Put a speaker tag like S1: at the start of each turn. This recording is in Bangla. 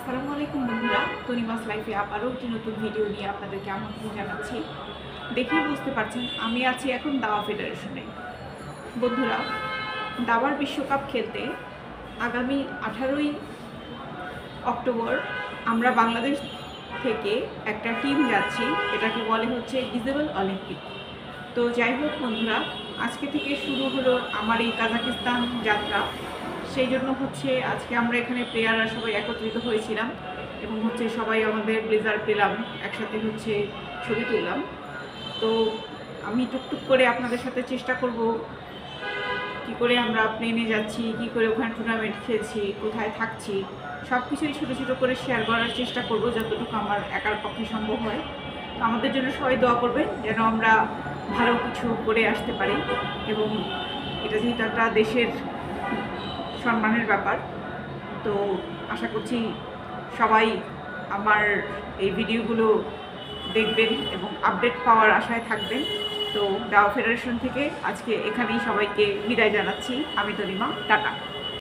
S1: আসসালামু আলাইকুম বন্ধুরা, তনিমাস লাইফে আবারও একটি নতুন ভিডিও নিয়ে আপনাদেরকে আমন্ত্রণ জানাচ্ছি। দেখেই বুঝতে পারছেন আমি আছি এখন দাবা ফেডারেশনে। বন্ধুরা, দাবার বিশ্বকাপ খেলতে আগামী 18ই অক্টোবর আমরা বাংলাদেশ থেকে একটা টিম যাচ্ছি। এটাকে বলে হচ্ছে ডিজেবল অলিম্পিক। তো যাই হোক বন্ধুরা, আজকে থেকে শুরু হলো আমার এই কাজাকিস্তান যাত্রা। সেই জন্য হচ্ছে আজকে আমরা এখানে প্লেয়াররা সবাই একত্রিত হয়েছিলাম এবং হচ্ছে সবাই আমাদের ব্লেজার পেলাম, একসাথে হচ্ছে ছবি তুললাম। তো আমি টুকটুক করে আপনাদের সাথে চেষ্টা করব কী করে আমরা প্লেনে যাচ্ছি, কী করে ওখানে টুর্নামেন্ট খেলছি, কোথায় থাকছি, সব কিছুই ছোটো ছোটো করে শেয়ার করার চেষ্টা করব যতটুকু আমার একার পক্ষে সম্ভব হয়। তো আমাদের জন্য সবাই দোয়া করবেন যেন আমরা ভালো কিছু করে আসতে পারি। এবং এটা যেহেতু একটা দেশের সম্মানের ব্যাপার, তো আশা করছি সবাই আমার এই ভিডিওগুলো দেখবেন এবং আপডেট পাওয়ার আশায় থাকবেন। তো দাবা ফেডারেশন থেকে আজকে এখানেই সবাইকে বিদায় জানাচ্ছি। আমি তনিমা, টাটা।